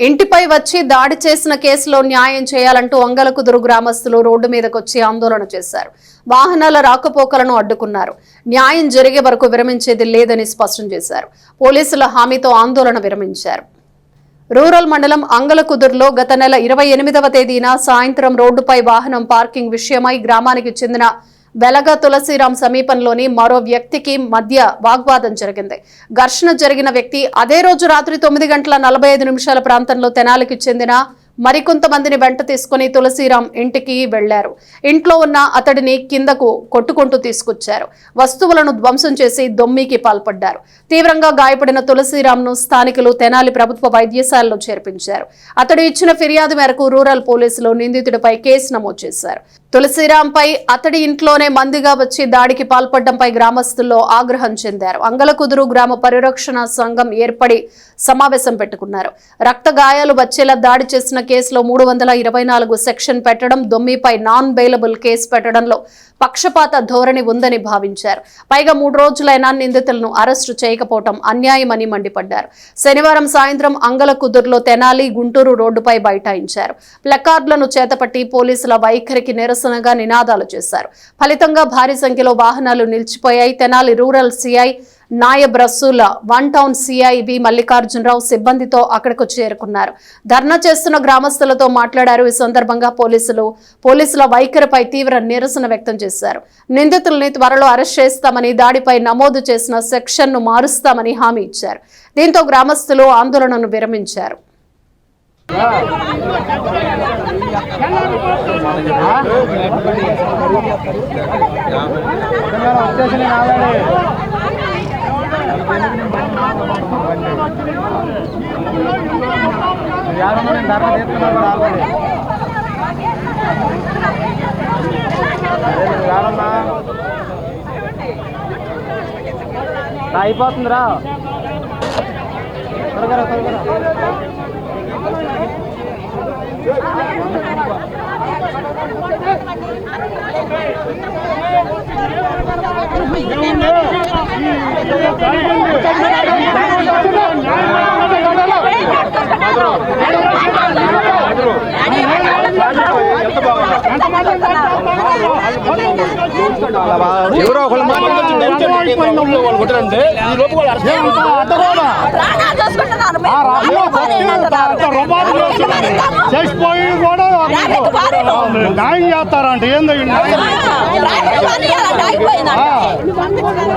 ఇంటిపై వచ్చి దాడి చేసిన కేసులో న్యాయం చేయాలంటూ అంగలకుదురు గ్రామస్తులు రోడ్డు మీదకొచ్చి ఆందోళన చేశారు. వాహనాల రాకపోకలను అడ్డుకున్నారు. న్యాయం జరిగే వరకు విరమించేది లేదని స్పష్టం చేశారు. పోలీసుల హామీతో ఆందోళన విరమించారు. రూరల్ మండలం అంగలకుదురులో గత నెల 28వ తేదీన సాయంత్రం రోడ్డుపై వాహనం పార్కింగ్ విషయమై గ్రామానికి చెందిన వెలగ తులసిరాం సమీపంలోని మరో వ్యక్తికి మధ్య వాగ్వాదం జరిగింది. ఘర్షణ జరిగిన వ్యక్తి అదే రోజు రాత్రి 9:45 ప్రాంతంలో తెనాలికి చెందిన మరికొంతమందిని వెంట తీసుకుని తులసిరాం ఇంటికి వెళ్లారు. ఇంట్లో ఉన్న అతడిని కిందకు కొట్టుకుంటూ తీసుకొచ్చారు. వస్తువులను ధ్వంసం చేసి దొమ్మికి పాల్పడ్డారు. తీవ్రంగా గాయపడిన తులసిరాంను స్థానికులు తెనాలి ప్రభుత్వ వైద్యశాలలో చేర్పించారు. అతడు ఇచ్చిన ఫిర్యాదు మేరకు రూరల్ పోలీసులు నిందితుడిపై కేసు నమోదు చేశారు. తులసిరాంపై అతడి ఇంట్లోనే మందిగా వచ్చి దాడికి పాల్పడడంపై గ్రామస్తుల్లో ఆగ్రహం చెందారు. అంగలకుదురు గ్రామ పరిరక్షణ సంఘం ఏర్పడి సమావేశం పెట్టుకున్నారు. రక్త గాయాలు వచ్చేలా దాడి చేసిన కేసులో 324 సెక్షన్ పెట్టడం, దొమ్మిపై నాన్ బెయిలబుల్ కేసు పెట్టడంలో పక్షపాత ధోరణి ఉందని భావించారు. పైగా 3 రోజులైనా నిందితులను అరెస్టు చేయకపోవడం అన్యాయమని మండిపడ్డారు. శనివారం సాయంత్రం అంగలకుదురులో తెనాలి గుంటూరు రోడ్డుపై బైఠాయించారు. ప్లకార్డులను చేతపట్టి పోలీసుల వైఖరికి నిరసనగా నినాదాలు చేశారు. ఫలితంగా భారీ సంఖ్యలో వాహనాలు నిలిచిపోయాయి. Tenali rural CI Nayab Rasool, one town CI V Mallikarjunarao సిబ్బందితో అక్కడకు చేరుకున్నారు. ధర్నా చేస్తున్న గ్రామస్తులతో మాట్లాడారు. ఈ సందర్భంగా పోలీసుల వైఖరిపై తీవ్ర నిరసన వ్యక్తం చేశారు. నిందితుల్ని త్వరలో అరెస్ట్ చేస్తామని, దాడిపై నమోదు చేసిన సెక్షన్ను మారుస్తామని హామీ ఇచ్చారు. దీంతో గ్రామస్తులు ఆందోళనను విరమించారు. అయిపోతుందిరా ఎవరో ఒకళ్ళు చేసిపోయి కూడా న్యాయం చేస్తారంటే ఏంది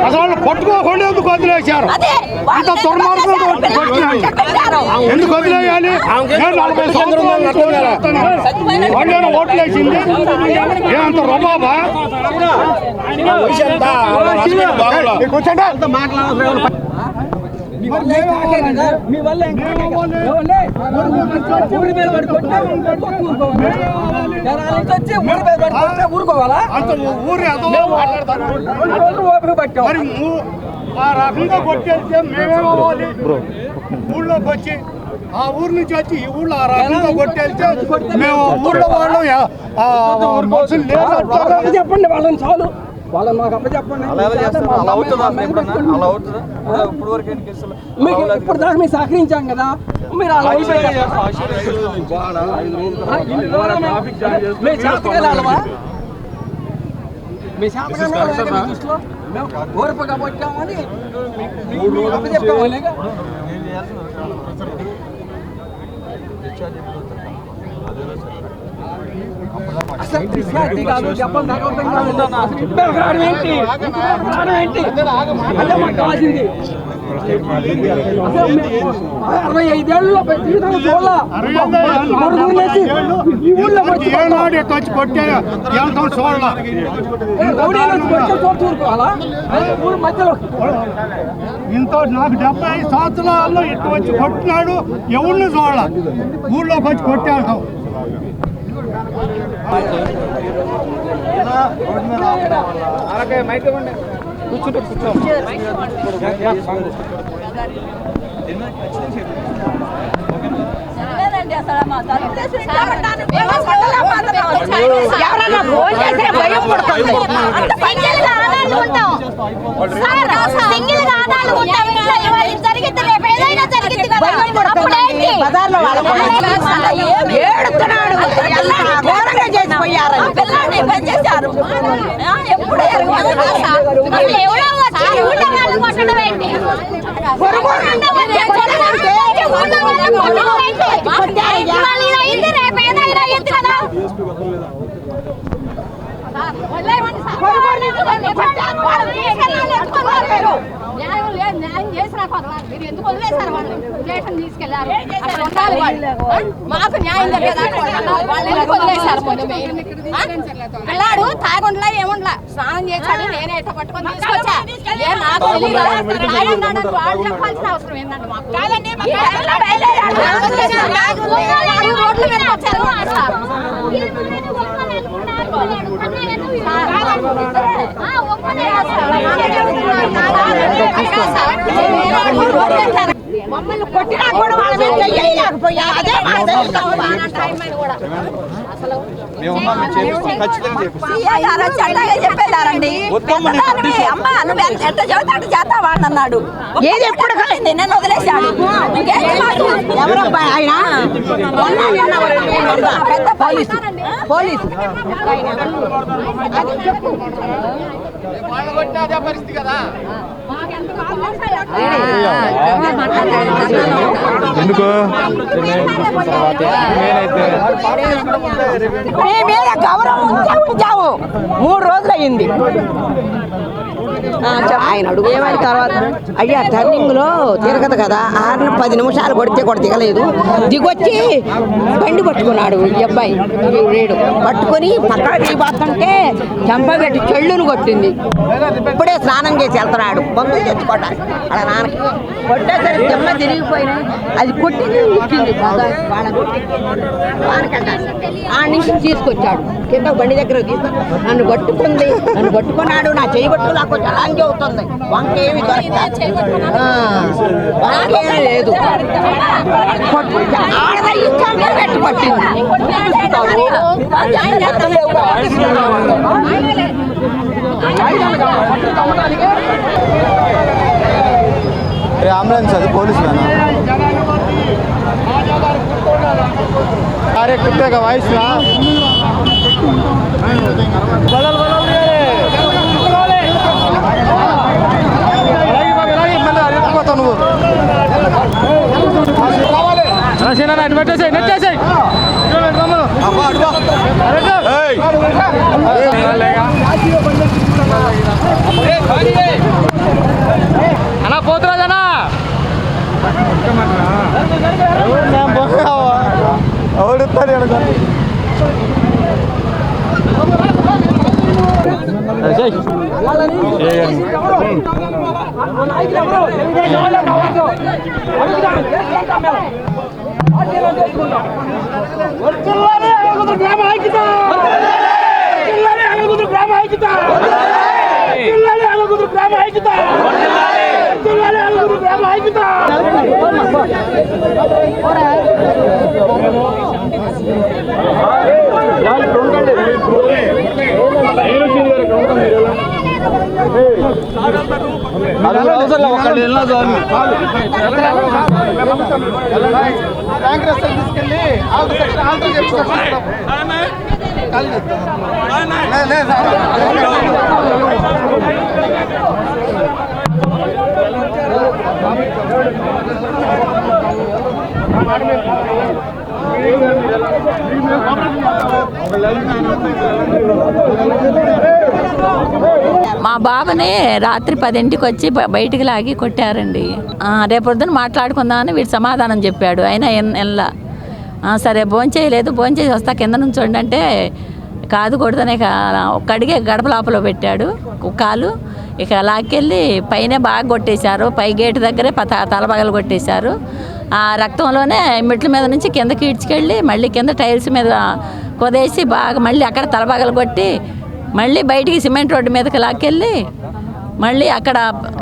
అసలు పట్టుకోకుండా ఎందుకు వదిలేశారు? అంత దుర్మార్గం ఎందుకు వదిలేయాలి? 40 సంవత్సరాలు వాళ్ళు ఓట్లేసింది ఏమంత రుబాబా? మీ వల్ల ఊరుకోవాలా? ఆ రకంగా కొట్టేస్తే మేమేమవ్వాలి? ఊళ్ళోకి వచ్చి ఆ ఊరు నుంచి వచ్చి ఈ ఊళ్ళో ఆ రకంగా కొట్టేస్తే మేము ఊళ్ళో వాళ్ళు చెప్పండి వాళ్ళని చాలు. వాళ్ళని మాకు అప్ప చెప్పండి. ఇప్పుడు దాకా మేము సహకరించాం కదా, మీరు అలా మీ శాతకాలు మేము ఓర్పగా పట్టామని చెప్తామని కావాల్సింది 65 వచ్చి కొట్టే ఇంత నాకు 75 సంవత్సరాల్లో ఇటు వచ్చి కొట్టినాడు. ఎవరిని చూడాల ఊళ్ళోకి వచ్చి కొట్టాడు. కూర్చుంటే కూర్చో. బజార్లో ఏడుతున్నాడు ఘోరంగా చేసిపోయారని పిల్లల్ని పనిచేశారు ఎప్పుడు న్యాయం చేసినా మీరు ఎందుకు వదిలేశారు వాళ్ళు స్టేషన్ తీసుకెళ్లారు అక్కడ ఉండాలి వాళ్ళు మాకు న్యాయం వాళ్ళు ఎందుకు వదిలేశారు పిల్లాడు తాగుండలా ఏముండలా స్నానం చేశాడు నేనే ఎట్ట పట్టుకొని తీసుకొచ్చా నాకు వాళ్ళు చెప్పాల్సిన అవసరం ఏంటంటే మాకు రోడ్ల మీద వచ్చారు మమ్మల్ని కొట్టినా కూడా వాళ్ళ మీద చేయలేకపోయా అదే చెప్పేదారండి అమ్మ నువ్వు ఎట్ట చదువుతాడు చేస్తా వాడన్నాడు ఏది ఎప్పుడు కలిగింది నేను వదిలేశాడు ఎవరబ్బా ఆయన పెద్ద పోలీసు పోలీసు పరిస్థితి కదా ఎందుకు మీ మీద గౌరవం ఉంచావు 3 రోజులు అయింది ఆయన అడుగు ఏమైనా తర్వాత అయ్యా టర్నింగ్ లో తిరగదు కదా 10 నిమిషాలు కొడితే కూడా దిగలేదు దిగొచ్చి బండి పట్టుకున్నాడు ఈ అబ్బాయి రేడు పట్టుకొని పక్కన దిగిపోతుంటే చెంపగట్టి చెళ్ళును కొట్టింది ఇప్పుడే స్నానం చేసి వెళ్తున్నాడు బంధువులు తెచ్చుకోవటానికి అలా నాన్నకి కొట్టేసరికి చెమ్మ తిరిగిపోయినాయి అది కొట్టింది ఇచ్చింది వాళ్ళ ఆ నుంచి తీసుకొచ్చాడు కింద బండి దగ్గర తీసుకొని నన్ను పట్టుకున్నాడు నా చేయి పట్టు నాకు అలాంటి అవుతుంది వంకేమి వంకేమీ లేదు పెట్టి పట్టింది అంబులెన్స్ అది పోలీసులు अरे कुत्ते का वाइस ना बदल అన్నా పోతురా జనా ఓడుతారు కాంగ్రెస్ తీసుకెళ్ళి ఆల్టర్ చేసుకోవాలి మా బాబుని రాత్రి 10ంటికి వచ్చి బయటికి లాగి కొట్టారండి. రేపొద్దున మాట్లాడుకుందామని వీడు సమాధానం చెప్పాడు. అయినా ఎల్లా సరే భోంచేయలేదు, భోంచేసి వస్తా కింద నుంచోండి అంటే కాదు కొడుతనే కడిగే గడప లోపల పెట్టాడు కాలు. ఇక లాక్కెళ్ళి పైనే బాగా కొట్టేశారు, పై గేటు దగ్గరే తలపగలు కొట్టేశారు. ఆ రక్తంలోనే మెట్ల మీద నుంచి కిందకి ఈడ్చుకెళ్ళి మళ్ళీ కింద టైల్స్ మీద కొదేసి బాగా మళ్ళీ అక్కడ తలపగలు కొట్టి మళ్ళీ బయటికి సిమెంట్ రోడ్డు మీదకి లాక్కెళ్ళి మళ్ళీ అక్కడ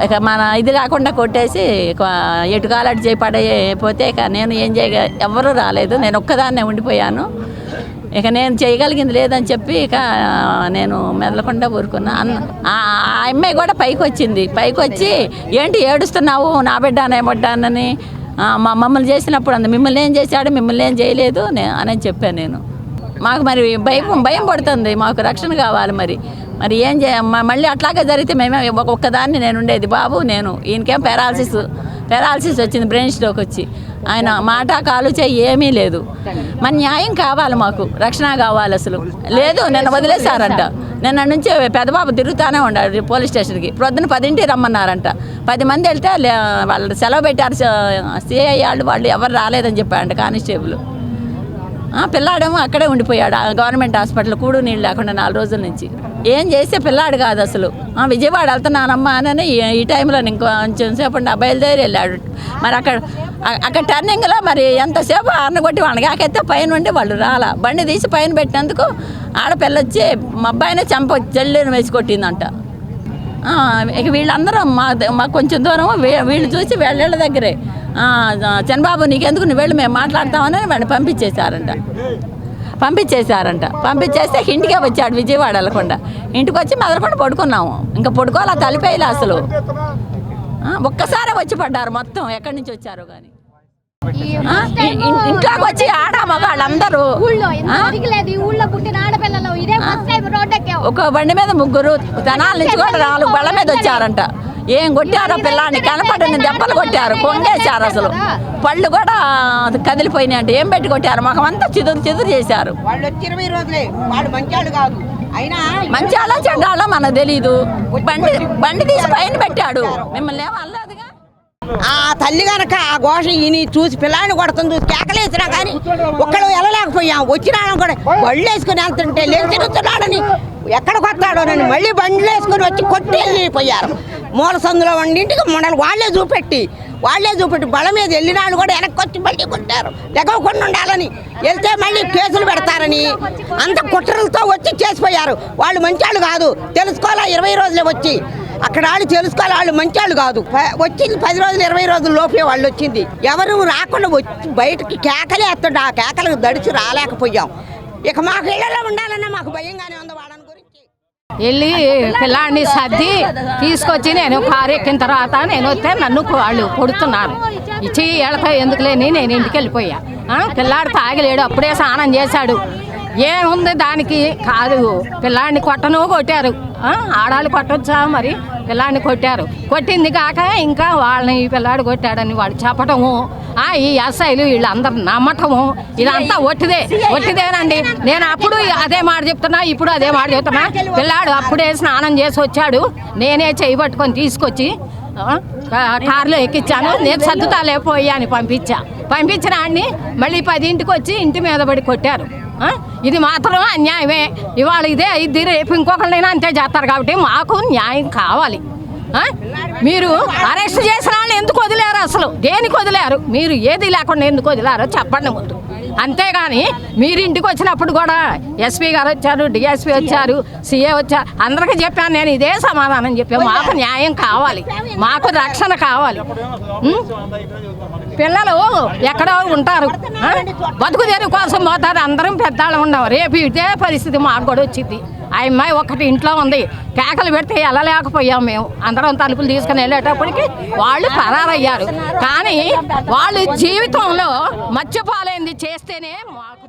ఇక మన ఇది కాకుండా కొట్టేసి ఎటు కాలటి చేపడైపోతే ఇక నేను ఏం ఎవరూ రాలేదు, నేను ఒక్కదాన్నే ఉండిపోయాను. ఇక నేను చేయగలిగింది లేదని చెప్పి ఇక నేను మెదలకుండా ఊరుకున్నా. ఆ అమ్మాయి కూడా పైకి వచ్చింది, పైకి వచ్చి ఏంటి ఏడుస్తున్నావు నా బిడ్డ నేమొడ్డానని మమ్మల్ని చేసినప్పుడు మిమ్మల్ని ఏం చేశాడు, మిమ్మల్ని ఏం చేయలేదు అని చెప్పాను నేను. మాకు మరి భయం పడుతుంది, మాకు రక్షణ కావాలి. మరి ఏం మళ్ళీ అట్లాగే జరిగితే మేమే ఒక్కదాన్ని నేను ఉండేది, బాబు నేను. ఈయనకేం పెరాలసిస్ వచ్చింది, బ్రెయిన్ స్ట్రోక్ వచ్చి. ఆయన మాట కాలు చేయి ఏమీ లేదు. మన న్యాయం కావాలి, మాకు రక్షణ కావాలి. అసలు లేదు, నిన్న వదిలేశారంట. నిన్న నుంచి పెద్దబాబు తిరుగుతూనే ఉన్నాడు పోలీస్ స్టేషన్కి. ప్రొద్దున 10ంటికి రమ్మన్నారంట. 10 మంది వెళ్తే వాళ్ళు సెలవు పెట్టారు. సిఐ వాళ్ళు ఎవరు రాలేదని చెప్పారంట కానిస్టేబుల్. పిల్లాడేమో అక్కడే ఉండిపోయాడు గవర్నమెంట్ హాస్పిటల్, కూడు నీళ్ళు లేకుండా 4 రోజుల నుంచి. ఏం చేస్తే పిల్లాడు కాదు అసలు. విజయవాడ వెళ్తున్నానమ్మా అని ఈ టైంలో ఇంకొంచెం సేపు బయలుదేరి వెళ్ళాడు. మరి అక్కడ టర్నింగ్లో మరి ఎంతసేపు అన్నగొట్టి వాళ్ళకి ఆకైతే పైన ఉండి వాళ్ళు రాలా. బండి తీసి పైన పెట్టినందుకు ఆడపిల్ల వచ్చి మా అబ్బాయినే జల్లిని వేసి కొట్టిందంట. ఇక వీళ్ళందరూ మా కొంచెం దూరం వీళ్ళు చూసి వీళ్ళ దగ్గరే చంద్రబాబు నీకెందుకు నువ్వు వెళ్ళి మేము మాట్లాడతామని వాడిని పంపించేశారంట. పంపించేస్తే ఇంటికే వచ్చాడు, విజయవాడ వెళ్ళకుండా. ఇంటికి వచ్చి మెదలకుండా పడుకున్నాము. ఇంకా పడుకోవాలి, తలిపేయాలి అసలు. ఒక్కసారి వచ్చి పడ్డారు మొత్తం, ఎక్కడి నుంచి వచ్చారో కానీ. ఇంట్లోకి వచ్చి ఆడ మగాళ్ళందరూ ఒక బండి మీద 3 తెనాల నుంచి కూడా 4 బళ్ళ మీద వచ్చారంట. ఏం కొట్టారో పిల్లాన్ని, కనపడని దెబ్బలు కొట్టారు, కొంగేశారు. అసలు పళ్ళు కూడా కదిలిపోయినాయి అంటే ఏం పెట్టి కొట్టారు, మొహం అంతా చిదురు చేశారు. మంచాలో చెడ్డాలో మనకు తెలీదు. బండి తీసి పైన పెట్టాడు, మిమ్మల్ని ఏమో అనలేదుగా. ఆ తల్లి కనుక ఆ ఘోష ఈయన చూసి పిల్లాన్ని కొడుతుంది, చూసి కేకలేసినా కానీ ఒక్కడు వెళ్ళలేకపోయాం. వచ్చినా కూడా బళ్ళు వేసుకుని వెళ్తుంటే లేదు తిరుగుతున్నాడని, ఎక్కడికి వస్తాడోనని మళ్ళీ బండ్లు వేసుకొని వచ్చి కొట్టి వెళ్ళిపోయారు. మూల సందులో వండింటికి మొండలు వాళ్ళే చూపెట్టి బల మీద వెళ్ళిన వాళ్ళు కూడా వెనక్కి వచ్చి మళ్ళీ కొట్టారు. లెగవకుండా ఉండాలని వెళ్తే మళ్ళీ కేసులు పెడతారని అంత కుట్రలతో వచ్చి చేసిపోయారు. వాళ్ళు మంచాళ్ళు కాదు, తెలుసుకోవాలా. 20 రోజులే వచ్చి అక్కడ వాళ్ళు తెలుసుకోవాలి, వాళ్ళు మంచాళ్ళు కాదు. వచ్చింది 10 రోజులు 20 రోజుల లోపే వాళ్ళు వచ్చింది. ఎవరు రాకుండా వచ్చి బయటకి కేకలే ఎత్తుండే, ఆ కేకలకు దడిచి రాలేకపోయాం. ఇక మాకు ఇళ్లలో ఉండాలన్నా మాకు భయంగానే ఉంది వాళ్ళని గురించి. వెళ్ళి పిల్లాడిని సర్ది తీసుకొచ్చి నేను కారు ఎక్కిన తర్వాత నేను వస్తే నన్ను వాళ్ళు కొడుతున్నారు. ఇచ్చి వెళతా ఎందుకు లేని నేను ఇంటికి వెళ్ళిపోయా. పిల్లాడు తాగలేడు, అప్పుడే స్నానం చేశాడు. ఏముంది దానికి కాదు, పిల్లాడిని కొట్టారు. ఆడాలు కొట్టొచ్చా మరి, పిల్లాడిని కొట్టింది కాక ఇంకా వాళ్ళని ఈ పిల్లాడు కొట్టాడని వాళ్ళు చెప్పటము, ఈ ఎస్ఐలు వీళ్ళందరూ నమ్మటము, ఇదంతా ఒట్టిదేనండి. నేను అప్పుడు అదే మాట చెప్తున్నా, ఇప్పుడు అదే మాట చెప్తున్నా. పిల్లాడు అప్పుడే స్నానం చేసి వచ్చాడు, నేనే చేయి పట్టుకొని తీసుకొచ్చి కారులో ఎక్కించాను. నేను సర్దుతాలే పోయాని పంపించిన ఆడిని మళ్ళీ 10ంటికి వచ్చి ఇంటి మీద పడి కొట్టారు. ఇది మాత్రం అన్యాయమే. ఇవాళ ఇదే ఇది, రేపు ఇంకొకళ్ళైనా అంతే చేస్తారు. కాబట్టి మాకు న్యాయం కావాలి. మీరు అరెస్ట్ చేసిన వాళ్ళని ఎందుకు వదిలేరు, అసలు దేనికి వదిలేరు? మీరు ఏది లేకుండా ఎందుకు వదిలేరో చెప్పండి ముందు. అంతేగాని మీరు ఇంటికి వచ్చినప్పుడు కూడా ఎస్పీ గారు వచ్చారు, డిఎస్పీ వచ్చారు, సిఏ వచ్చారు, అందరికీ చెప్పాను నేను ఇదే సమాధానం చెప్పాను. మాకు న్యాయం కావాలి, మాకు రక్షణ కావాలి. పిల్లలు ఎక్కడో ఉంటారు, బతుకు తెరువు కోసం పోతారు, అందరం పెద్దాళ్ళు ఉన్నాం. రేపు ఇదే పరిస్థితి మాకు కూడా వచ్చింది. ఆ అమ్మాయి ఒక్కటి ఇంట్లో ఉంది, కేకలు పెడితే వెళ్ళలేకపోయాం మేము. అందరం తలుపులు తీసుకుని వెళ్ళేటప్పటికి వాళ్ళు పరారయ్యారు. కానీ వాళ్ళు జీవితంలో మర్చిపోలేనిది చేస్తేనే మాకు